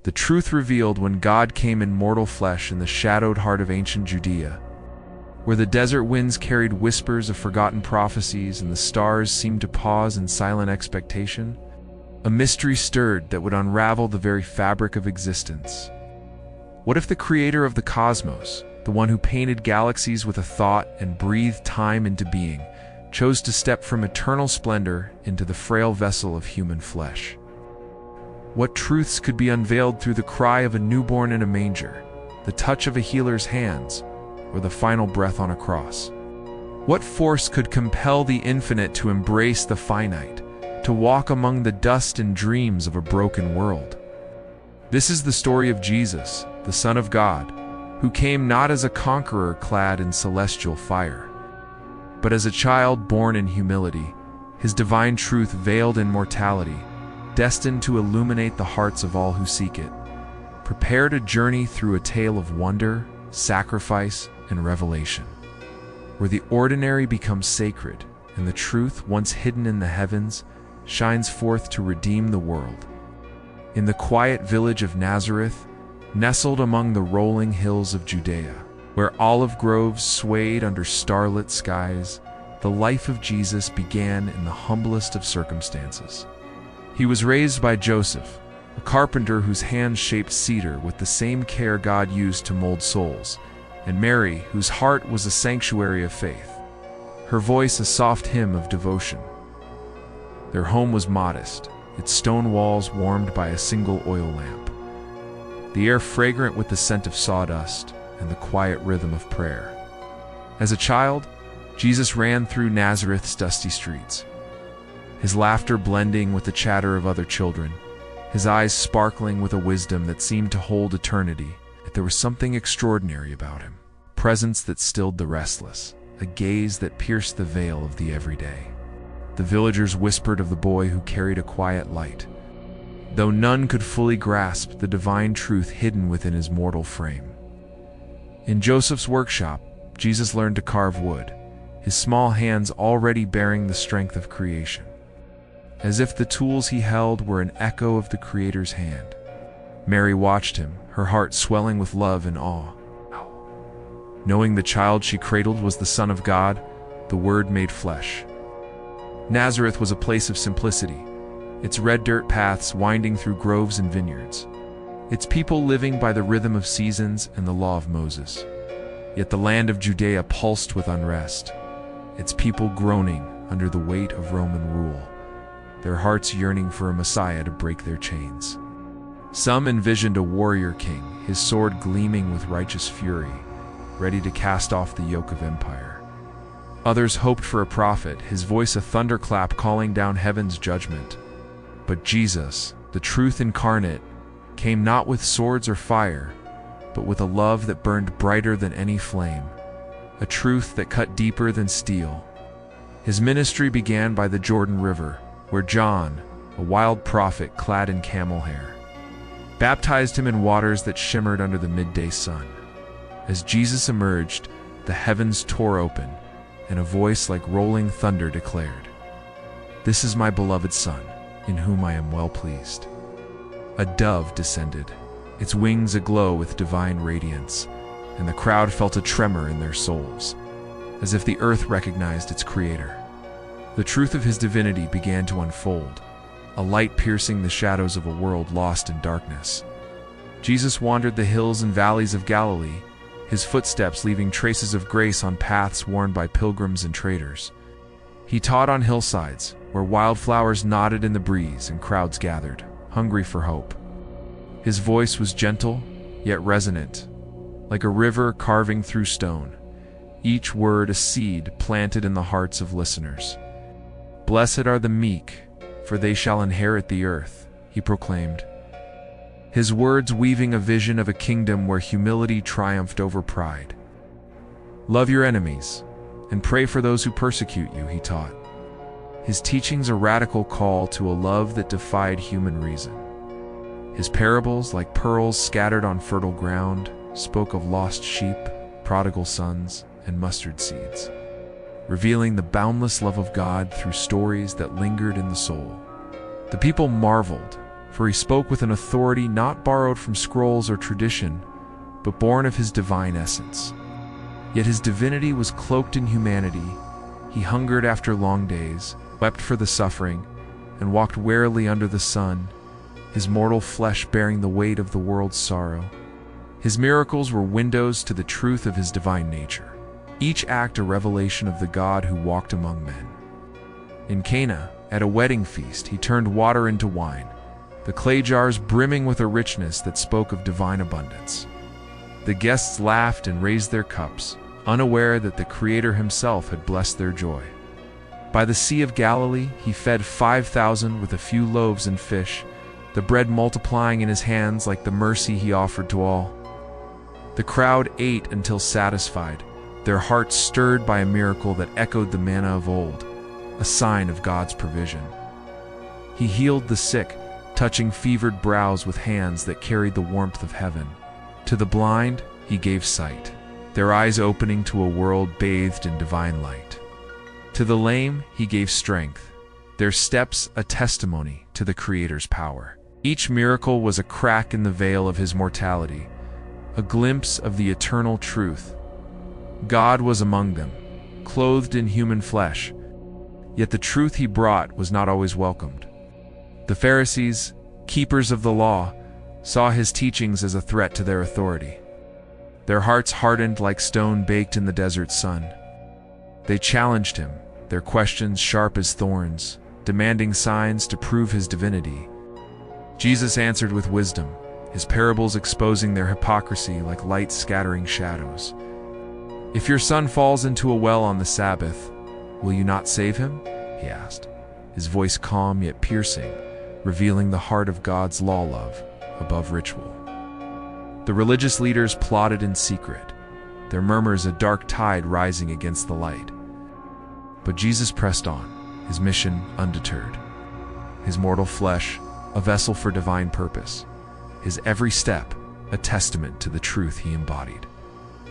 the truth revealed when God came in mortal flesh in the shadowed heart of ancient Judea, where the desert winds carried whispers of forgotten prophecies and the stars seemed to pause in silent expectation. A mystery stirred that would unravel the very fabric of existence. What if the creator of the cosmos, the one who painted galaxies with a thought and breathed time into being, chose to step from eternal splendor into the frail vessel of human flesh? What truths could be unveiled through the cry of a newborn in a manger, the touch of a healer's hands, or the final breath on a cross? What force could compel the infinite to embrace the finite, to walk among the dust and dreams of a broken world? This is the story of Jesus, the Son of God, who came not as a conqueror clad in celestial fire, but as a child born in humility, his divine truth veiled in mortality, destined to illuminate the hearts of all who seek it. Prepare to journey through a tale of wonder, sacrifice, and revelation, where the ordinary becomes sacred and the truth, once hidden in the heavens, shines forth to redeem the world. In the quiet village of Nazareth, nestled among the rolling hills of Judea, where olive groves swayed under starlit skies, the life of Jesus began in the humblest of circumstances. He was raised by Joseph, a carpenter whose hands shaped cedar with the same care God used to mold souls, and Mary, whose heart was a sanctuary of faith, her voice a soft hymn of devotion. Their home was modest, its stone walls warmed by a single oil lamp, the air fragrant with the scent of sawdust and the quiet rhythm of prayer. As a child, Jesus ran through Nazareth's dusty streets, his laughter blending with the chatter of other children, his eyes sparkling with a wisdom that seemed to hold eternity. Yet there was something extraordinary about him, a presence that stilled the restless, a gaze that pierced the veil of the everyday. The villagers whispered of the boy who carried a quiet light, though none could fully grasp the divine truth hidden within his mortal frame. In Joseph's workshop, Jesus learned to carve wood, his small hands already bearing the strength of creation, as if the tools he held were an echo of the Creator's hand. Mary watched him, her heart swelling with love and awe. Knowing the child she cradled was the Son of God, the Word made flesh. Nazareth was a place of simplicity, its red dirt paths winding through groves and vineyards, its people living by the rhythm of seasons and the law of Moses. Yet the land of Judea pulsed with unrest, its people groaning under the weight of Roman rule, their hearts yearning for a Messiah to break their chains. Some envisioned a warrior king, his sword gleaming with righteous fury, ready to cast off the yoke of empire. Others hoped for a prophet, his voice a thunderclap calling down heaven's judgment. But Jesus, the truth incarnate, came not with swords or fire, but with a love that burned brighter than any flame, a truth that cut deeper than steel. His ministry began by the Jordan River, where John, a wild prophet clad in camel hair, baptized him in waters that shimmered under the midday sun. As Jesus emerged, the heavens tore open, and a voice like rolling thunder declared, "This is my beloved Son, in whom I am well pleased." A dove descended, its wings aglow with divine radiance, and the crowd felt a tremor in their souls, as if the earth recognized its Creator. The truth of his divinity began to unfold, a light piercing the shadows of a world lost in darkness. Jesus wandered the hills and valleys of Galilee, his footsteps leaving traces of grace on paths worn by pilgrims and traders. He taught on hillsides, where wildflowers nodded in the breeze and crowds gathered, hungry for hope. His voice was gentle, yet resonant, like a river carving through stone, each word a seed planted in the hearts of listeners. "Blessed are the meek, for they shall inherit the earth," he proclaimed, his words weaving a vision of a kingdom where humility triumphed over pride. "Love your enemies, and pray for those who persecute you," he taught, his teachings a radical call to a love that defied human reason. His parables, like pearls scattered on fertile ground, spoke of lost sheep, prodigal sons, and mustard seeds, revealing the boundless love of God through stories that lingered in the soul. The people marveled, for he spoke with an authority not borrowed from scrolls or tradition, but born of his divine essence. Yet his divinity was cloaked in humanity. He hungered after long days, wept for the suffering, and walked warily under the sun, his mortal flesh bearing the weight of the world's sorrow. His miracles were windows to the truth of his divine nature, each act a revelation of the God who walked among men. In Cana, at a wedding feast, he turned water into wine, the clay jars brimming with a richness that spoke of divine abundance. The guests laughed and raised their cups, unaware that the Creator himself had blessed their joy. By the Sea of Galilee, he fed 5,000 with a few loaves and fish, the bread multiplying in his hands like the mercy he offered to all. The crowd ate until satisfied, their hearts stirred by a miracle that echoed the manna of old, a sign of God's provision. He healed the sick, touching fevered brows with hands that carried the warmth of heaven. To the blind, he gave sight, their eyes opening to a world bathed in divine light. To the lame, he gave strength, their steps a testimony to the Creator's power. Each miracle was a crack in the veil of his mortality, a glimpse of the eternal truth. God was among them, clothed in human flesh, yet the truth he brought was not always welcomed. The Pharisees, keepers of the law, saw his teachings as a threat to their authority. Their hearts hardened like stone baked in the desert sun. They challenged him, their questions sharp as thorns, demanding signs to prove his divinity. Jesus answered with wisdom, his parables exposing their hypocrisy like light scattering shadows. "If your son falls into a well on the Sabbath, will you not save him?" he asked, his voice calm yet piercing, revealing the heart of God's law love above ritual. The religious leaders plotted in secret, their murmurs a dark tide rising against the light. But Jesus pressed on, his mission undeterred. His mortal flesh, a vessel for divine purpose, his every step a testament to the truth he embodied.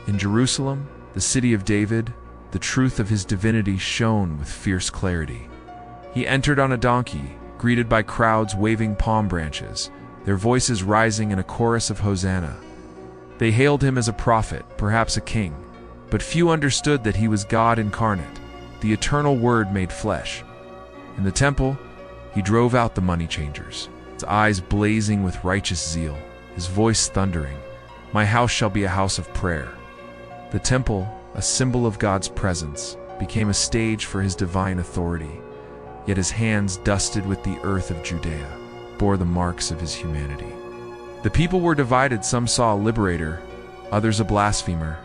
In Jerusalem, the city of David, the truth of his divinity shone with fierce clarity. He entered on a donkey, greeted by crowds waving palm branches, their voices rising in a chorus of Hosanna. They hailed him as a prophet, perhaps a king, but few understood that he was God incarnate, the eternal Word made flesh. In the temple, he drove out the money changers, his eyes blazing with righteous zeal, his voice thundering, "My house shall be a house of prayer." The temple, a symbol of God's presence, became a stage for his divine authority, yet his hands, dusted with the earth of Judea, bore the marks of his humanity. The people were divided. Some saw a liberator, others a blasphemer,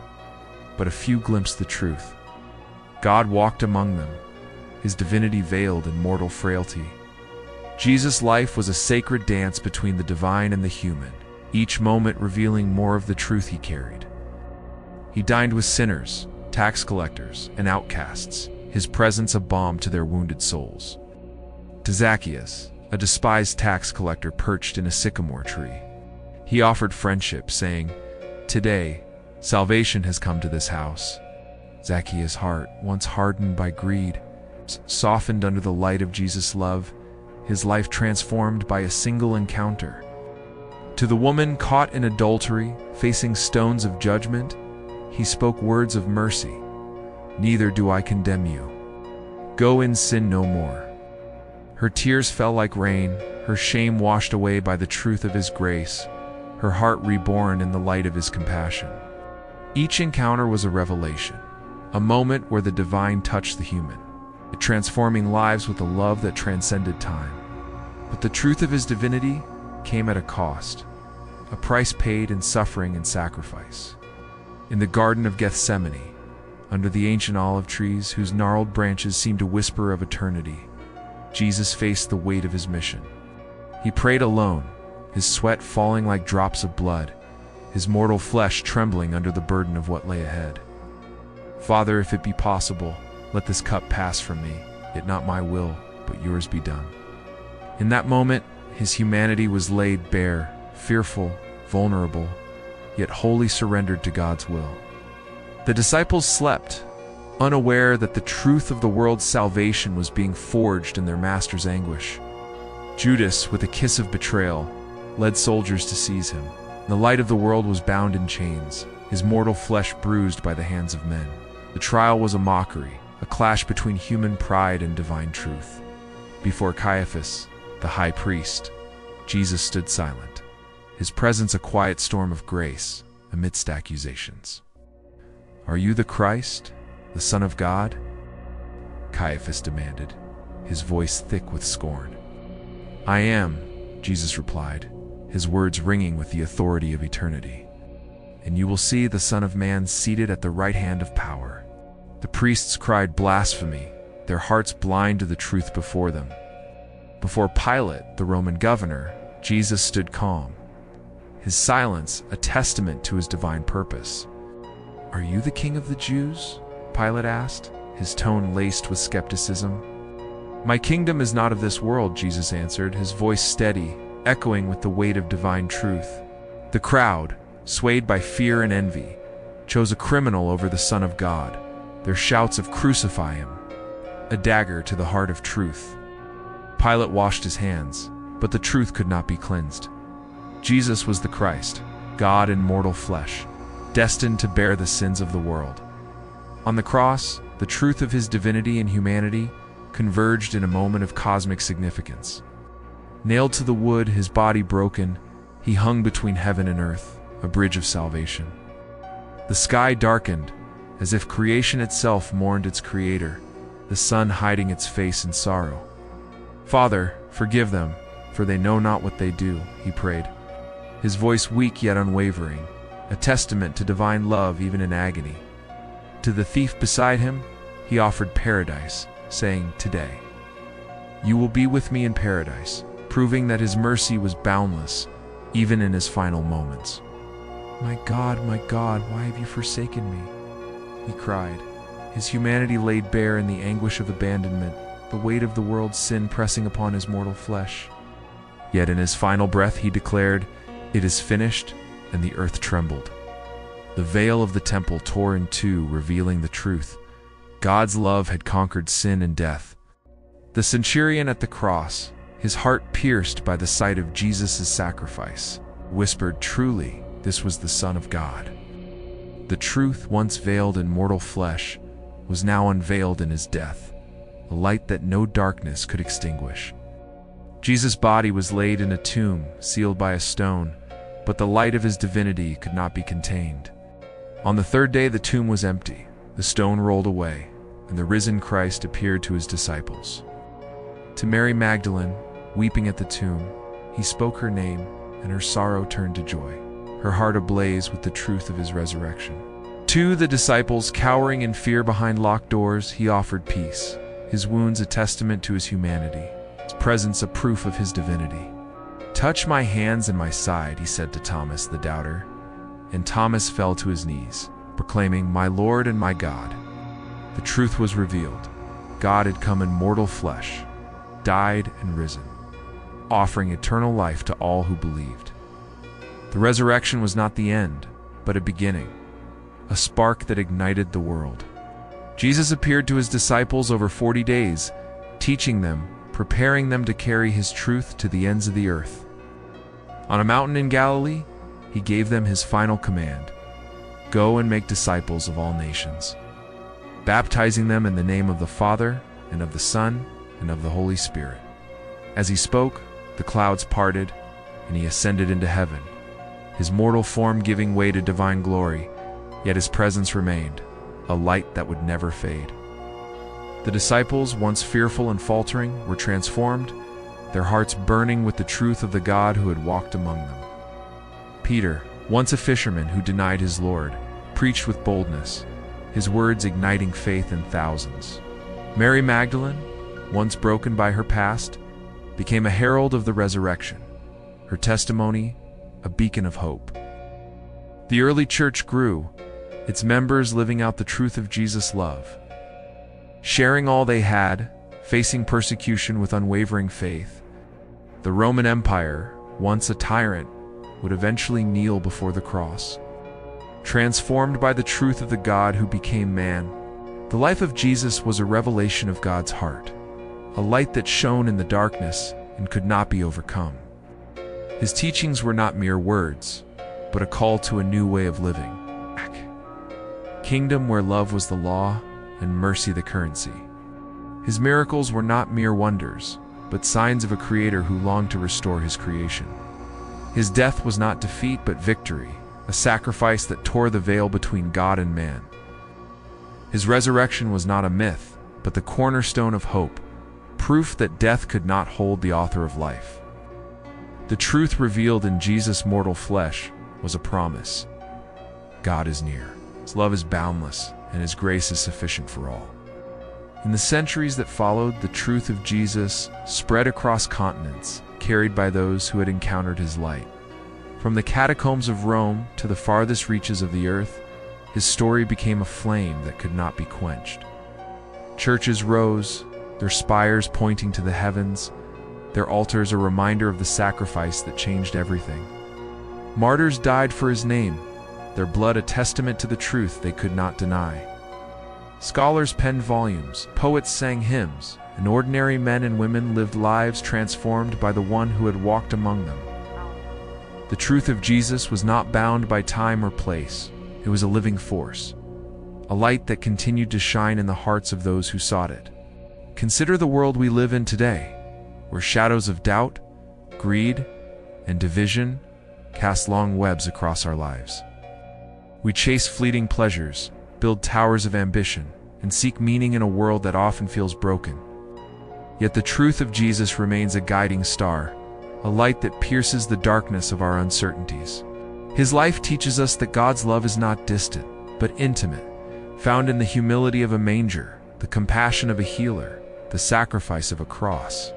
but a few glimpsed the truth. God walked among them, his divinity veiled in mortal frailty. Jesus' life was a sacred dance between the divine and the human, each moment revealing more of the truth he carried. He dined with sinners, tax collectors, and outcasts, his presence a balm to their wounded souls. To Zacchaeus, a despised tax collector perched in a sycamore tree, he offered friendship, saying, "Today, salvation has come to this house." Zacchaeus' heart, once hardened by greed, softened under the light of Jesus' love, his life transformed by a single encounter. To the woman caught in adultery, facing stones of judgment, he spoke words of mercy. "Neither do I condemn you. Go and sin no more." Her tears fell like rain, her shame washed away by the truth of his grace, her heart reborn in the light of his compassion. Each encounter was a revelation, a moment where the divine touched the human, transforming lives with a love that transcended time. But the truth of his divinity came at a cost, a price paid in suffering and sacrifice. In the Garden of Gethsemane, under the ancient olive trees whose gnarled branches seemed to whisper of eternity, Jesus faced the weight of his mission. He prayed alone, his sweat falling like drops of blood, his mortal flesh trembling under the burden of what lay ahead. "Father, if it be possible, let this cup pass from me, yet not my will, but yours be done." In that moment, his humanity was laid bare, fearful, vulnerable, yet wholly surrendered to God's will. The disciples slept, unaware that the truth of the world's salvation was being forged in their master's anguish. Judas, with a kiss of betrayal, led soldiers to seize him. The light of the world was bound in chains, his mortal flesh bruised by the hands of men. The trial was a mockery, a clash between human pride and divine truth. Before Caiaphas, the high priest, Jesus stood silent, his presence a quiet storm of grace amidst accusations. "Are you the Christ, the Son of God?" Caiaphas demanded, his voice thick with scorn. "I am," Jesus replied, his words ringing with the authority of eternity. "And you will see the Son of Man seated at the right hand of power." The priests cried blasphemy, their hearts blind to the truth before them. Before Pilate, the Roman governor, Jesus stood calm, his silence a testament to his divine purpose. "Are you the King of the Jews?" Pilate asked, his tone laced with skepticism. "My kingdom is not of this world," Jesus answered, his voice steady, echoing with the weight of divine truth. The crowd, swayed by fear and envy, chose a criminal over the Son of God, their shouts of "Crucify him," a dagger to the heart of truth. Pilate washed his hands, but the truth could not be cleansed. Jesus was the Christ, God in mortal flesh, destined to bear the sins of the world. On the cross, the truth of his divinity and humanity converged in a moment of cosmic significance. Nailed to the wood, his body broken, he hung between heaven and earth, a bridge of salvation. The sky darkened, as if creation itself mourned its creator, the sun hiding its face in sorrow. "Father, forgive them, for they know not what they do," he prayed, his voice weak yet unwavering, a testament to divine love even in agony. To the thief beside him, he offered paradise, saying, "Today, you will be with me in paradise," proving that his mercy was boundless, even in his final moments. my God, why have you forsaken me?" he cried, his humanity laid bare in the anguish of abandonment, the weight of the world's sin pressing upon his mortal flesh. Yet in his final breath he declared, "It is finished," and the earth trembled. The veil of the temple tore in two, revealing the truth. God's love had conquered sin and death. The centurion at the cross, his heart pierced by the sight of Jesus' sacrifice, whispered, "Truly, this was the Son of God." The truth, once veiled in mortal flesh, was now unveiled in his death, a light that no darkness could extinguish. Jesus' body was laid in a tomb, sealed by a stone, but the light of his divinity could not be contained. On the third day the tomb was empty, the stone rolled away, and the risen Christ appeared to his disciples. To Mary Magdalene, weeping at the tomb, he spoke her name, and her sorrow turned to joy, her heart ablaze with the truth of his resurrection. To the disciples, cowering in fear behind locked doors, he offered peace, his wounds a testament to his humanity, his presence a proof of his divinity. "Touch my hands and my side," he said to Thomas the doubter, and Thomas fell to his knees, proclaiming, "My Lord and my God." The truth was revealed. God had come in mortal flesh, died and risen, offering eternal life to all who believed. The resurrection was not the end, but a beginning, a spark that ignited the world. Jesus appeared to his disciples over 40 days, teaching them, preparing them to carry his truth to the ends of the earth. On a mountain in Galilee, he gave them his final command: "Go and make disciples of all nations, baptizing them in the name of the Father, and of the Son, and of the Holy Spirit." As he spoke, the clouds parted, and he ascended into heaven, his mortal form giving way to divine glory, yet his presence remained, a light that would never fade. The disciples, once fearful and faltering, were transformed, their hearts burning with the truth of the God who had walked among them. Peter, once a fisherman who denied his Lord, preached with boldness, his words igniting faith in thousands. Mary Magdalene, once broken by her past, became a herald of the resurrection, her testimony a beacon of hope. The early church grew, its members living out the truth of Jesus' love, sharing all they had, facing persecution with unwavering faith. The Roman Empire, once a tyrant, would eventually kneel before the cross. Transformed by the truth of the God who became man, the life of Jesus was a revelation of God's heart, a light that shone in the darkness, and could not be overcome. His teachings were not mere words, but a call to a new way of living. Kingdom where love was the law and mercy the currency. His miracles were not mere wonders, but signs of a creator who longed to restore his creation. His death was not defeat but victory, a sacrifice that tore the veil between God and man. His resurrection was not a myth, but the cornerstone of hope, proof that death could not hold the author of life. The truth revealed in Jesus' mortal flesh was a promise. God is near. His love is boundless, and His grace is sufficient for all. In the centuries that followed, the truth of Jesus spread across continents, carried by those who had encountered His light. From the catacombs of Rome to the farthest reaches of the earth, His story became a flame that could not be quenched. Churches rose, their spires pointing to the heavens, their altars a reminder of the sacrifice that changed everything. Martyrs died for His name, their blood a testament to the truth they could not deny. Scholars penned volumes, poets sang hymns, and ordinary men and women lived lives transformed by the one who had walked among them. The truth of Jesus was not bound by time or place. It was a living force, a light that continued to shine in the hearts of those who sought it. Consider the world we live in today, where shadows of doubt, greed, and division cast long webs across our lives. We chase fleeting pleasures, build towers of ambition, and seek meaning in a world that often feels broken. Yet the truth of Jesus remains a guiding star, a light that pierces the darkness of our uncertainties. His life teaches us that God's love is not distant, but intimate, found in the humility of a manger, the compassion of a healer, the sacrifice of a cross.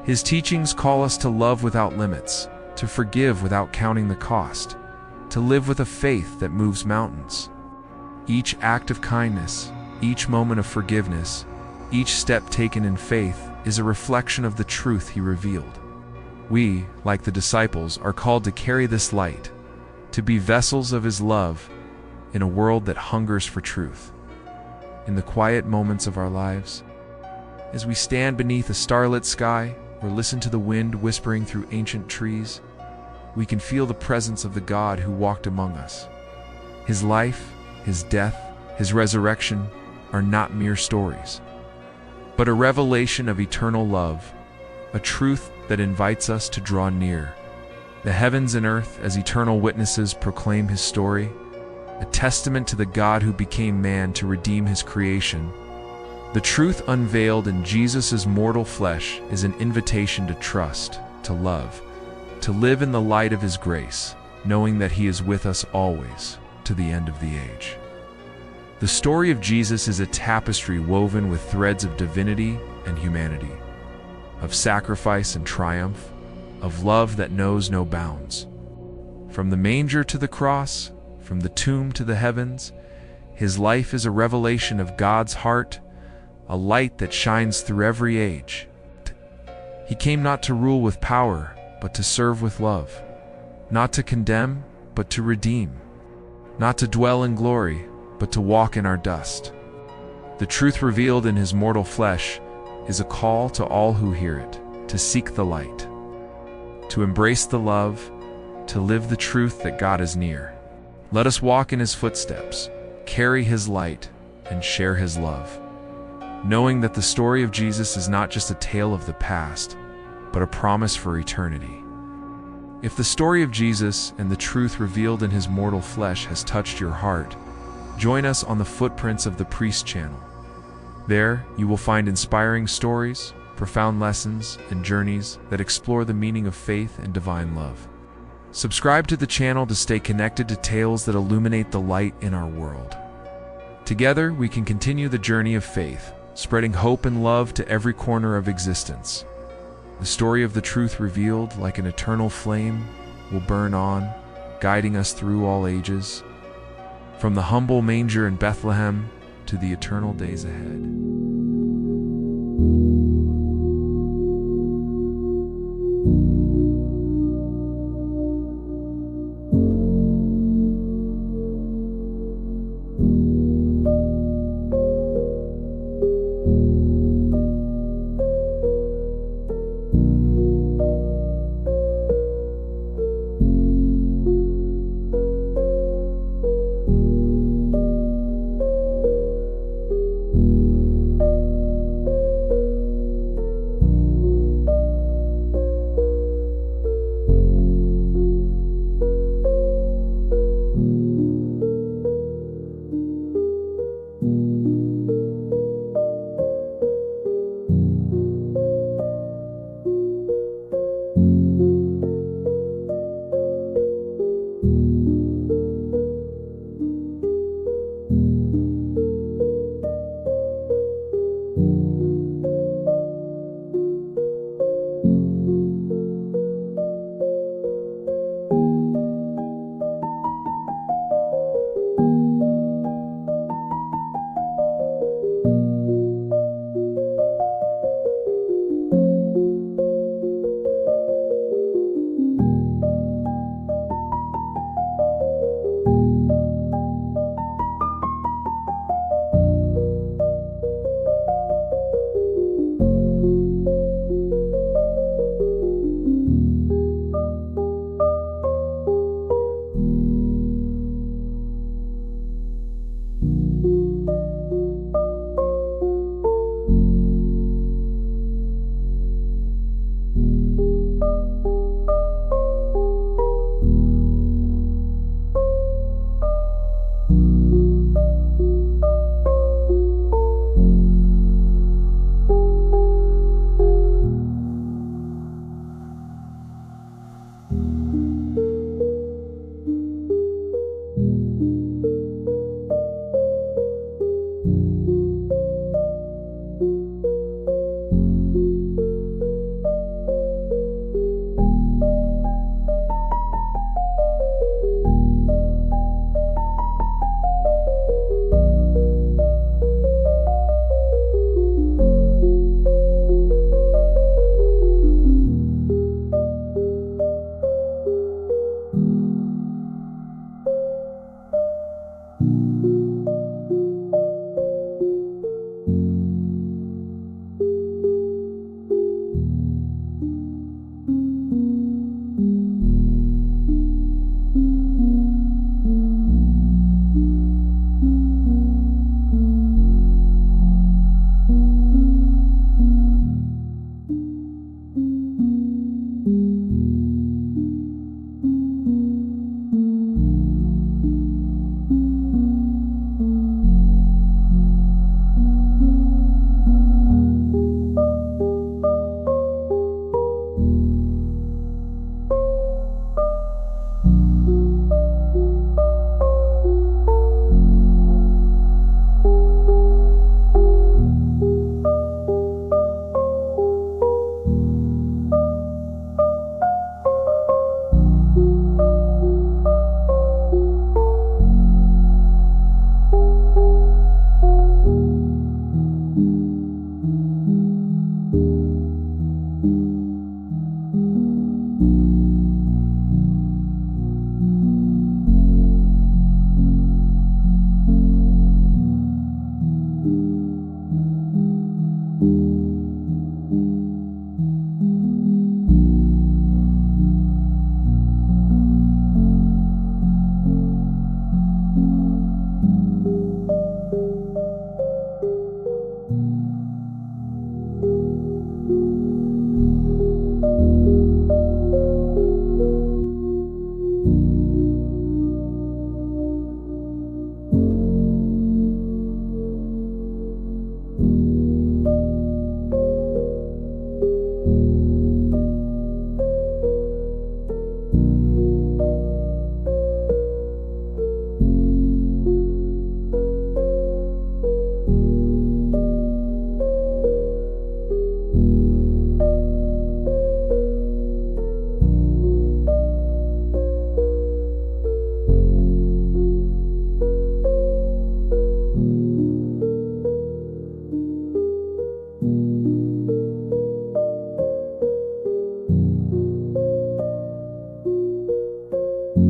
His teachings call us to love without limits, to forgive without counting the cost, to live with a faith that moves mountains. Each act of kindness, each moment of forgiveness, each step taken in faith is a reflection of the truth He revealed. We, like the disciples, are called to carry this light, to be vessels of His love in a world that hungers for truth. In the quiet moments of our lives, as we stand beneath a starlit sky or listen to the wind whispering through ancient trees, we can feel the presence of the God who walked among us. His life, His death, His resurrection are not mere stories, but a revelation of eternal love, a truth that invites us to draw near. The heavens and earth, as eternal witnesses, proclaim His story, a testament to the God who became man to redeem His creation. The truth unveiled in Jesus' mortal flesh is an invitation to trust, to love, to live in the light of His grace, knowing that He is with us always, to the end of the age. The story of Jesus is a tapestry woven with threads of divinity and humanity, of sacrifice and triumph, of love that knows no bounds. From the manger to the cross, from the tomb to the heavens, His life is a revelation of God's heart, a light that shines through every age. He came not to rule with power, but to serve with love, not to condemn, but to redeem, not to dwell in glory, but to walk in our dust. The truth revealed in His mortal flesh is a call to all who hear it, to seek the light, to embrace the love, to live the truth that God is near. Let us walk in His footsteps, carry His light, and share His love, knowing that the story of Jesus is not just a tale of the past, but a promise for eternity. If the story of Jesus and the truth revealed in His mortal flesh has touched your heart, join us on the Footprints of the Priest channel. There, you will find inspiring stories, profound lessons, and journeys that explore the meaning of faith and divine love. Subscribe to the channel to stay connected to tales that illuminate the light in our world. Together, we can continue the journey of faith, spreading hope and love to every corner of existence. The story of the truth revealed, like an eternal flame, will burn on, guiding us through all ages, from the humble manger in Bethlehem to the eternal days ahead.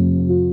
you.